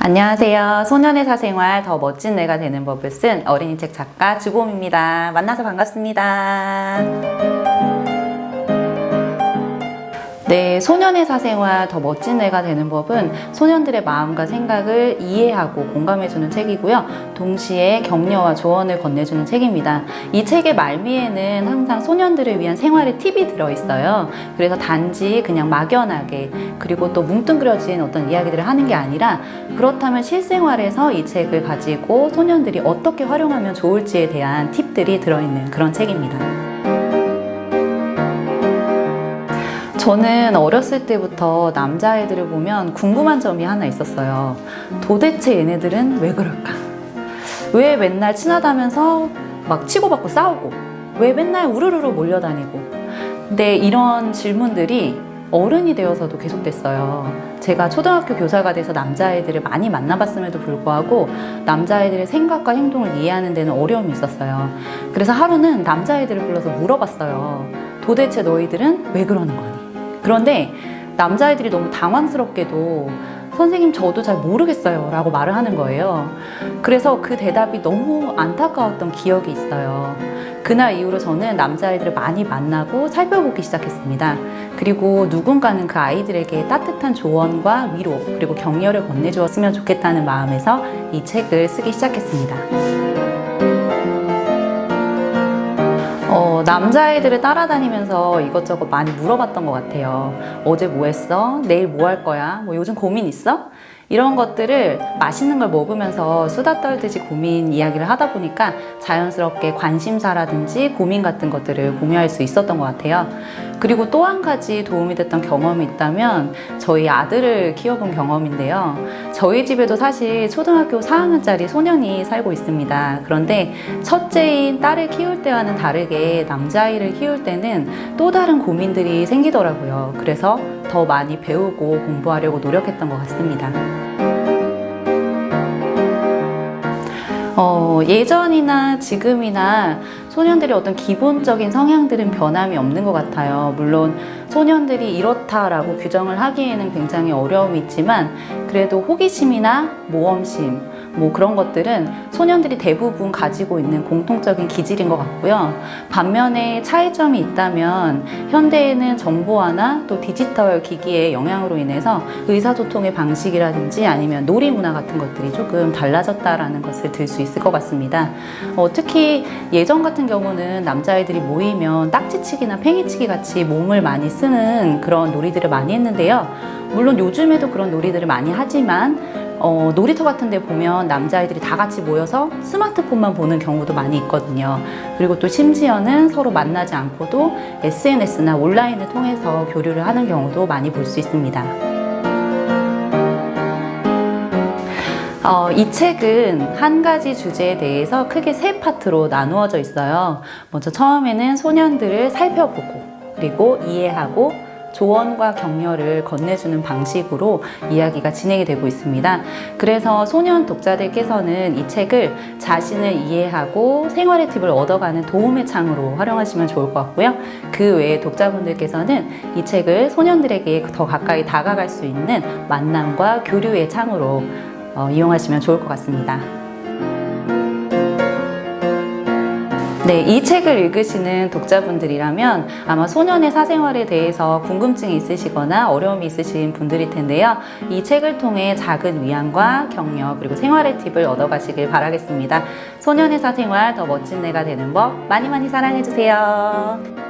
안녕하세요. 소년의 사생활 더 멋진 내가 되는 법을 쓴 어린이책 작가 주봄입니다. 만나서 반갑습니다. 네, 소년의 사생활 더 멋진 내가 되는 법은 소년들의 마음과 생각을 이해하고 공감해주는 책이고요. 동시에 격려와 조언을 건네주는 책입니다. 이 책의 말미에는 항상 소년들을 위한 생활의 팁이 들어있어요. 그래서 단지 그냥 막연하게 그리고 또 뭉뚱그려진 어떤 이야기들을 하는 게 아니라 그렇다면 실생활에서 이 책을 가지고 소년들이 어떻게 활용하면 좋을지에 대한 팁들이 들어있는 그런 책입니다. 저는 어렸을 때부터 남자애들을 보면 궁금한 점이 하나 있었어요. 도대체 얘네들은 왜 그럴까? 왜 맨날 친하다면서 막 치고받고 싸우고? 왜 맨날 우르르르 몰려다니고? 근데 이런 질문들이 어른이 되어서도 계속됐어요. 제가 초등학교 교사가 돼서 남자애들을 많이 만나봤음에도 불구하고 남자애들의 생각과 행동을 이해하는 데는 어려움이 있었어요. 그래서 하루는 남자애들을 불러서 물어봤어요. 도대체 너희들은 왜 그러는 거니? 그런데 남자애들이 너무 당황스럽게도 선생님 저도 잘 모르겠어요 라고 말을 하는 거예요. 그래서 그 대답이 너무 안타까웠던 기억이 있어요. 그날 이후로 저는 남자아이들을 많이 만나고 살펴보기 시작했습니다. 그리고 누군가는 그 아이들에게 따뜻한 조언과 위로 그리고 격려를 건네주었으면 좋겠다는 마음에서 이 책을 쓰기 시작했습니다. 남자아이들을 따라다니면서 이것저것 많이 물어봤던 것 같아요. 어제 뭐 했어? 내일 뭐 할 거야? 뭐 요즘 고민 있어? 이런 것들을 맛있는 걸 먹으면서 수다 떨듯이 고민 이야기를 하다 보니까 자연스럽게 관심사라든지 고민 같은 것들을 공유할 수 있었던 것 같아요. 그리고 또 한 가지 도움이 됐던 경험이 있다면 저희 아들을 키워본 경험인데요. 저희 집에도 사실 초등학교 4학년짜리 소년이 살고 있습니다. 그런데 첫째인 딸을 키울 때와는 다르게 남자아이를 키울 때는 또 다른 고민들이 생기더라고요. 그래서 더 많이 배우고 공부하려고 노력했던 것 같습니다. 예전이나 지금이나 소년들의 어떤 기본적인 성향들은 변함이 없는 것 같아요. 물론 소년들이 이렇다라고 규정을 하기에는 굉장히 어려움이 있지만 그래도 호기심이나 모험심 뭐 그런 것들은 소년들이 대부분 가지고 있는 공통적인 기질인 것 같고요. 반면에 차이점이 있다면 현대에는 정보화나 또 디지털 기기의 영향으로 인해서 의사소통의 방식이라든지 아니면 놀이 문화 같은 것들이 조금 달라졌다라는 것을 들 수 있을 것 같습니다. 특히 예전 같은 경우는 남자아이들이 모이면 딱지치기나 팽이치기 같이 몸을 많이 쓰는 그런 놀이들을 많이 했는데요. 물론 요즘에도 그런 놀이들을 많이 하지만 놀이터 같은 데 보면 남자아이들이 다 같이 모여서 스마트폰만 보는 경우도 많이 있거든요. 그리고 또 심지어는 서로 만나지 않고도 SNS나 온라인을 통해서 교류를 하는 경우도 많이 볼 수 있습니다. 이 책은 한 가지 주제에 대해서 크게 세 파트로 나누어져 있어요. 먼저 처음에는 소년들을 살펴보고 그리고 이해하고 조언과 격려를 건네주는 방식으로 이야기가 진행이 되고 있습니다. 그래서 소년 독자들께서는 이 책을 자신을 이해하고 생활의 팁을 얻어가는 도움의 창으로 활용하시면 좋을 것 같고요. 그 외에 독자분들께서는 이 책을 소년들에게 더 가까이 다가갈 수 있는 만남과 교류의 창으로 이용하시면 좋을 것 같습니다. 네, 이 책을 읽으시는 독자분들이라면 아마 소년의 사생활에 대해서 궁금증이 있으시거나 어려움이 있으신 분들일 텐데요. 이 책을 통해 작은 위안과 격려 그리고 생활의 팁을 얻어가시길 바라겠습니다. 소년의 사생활 더 멋진 내가 되는 법 많이 많이 사랑해주세요.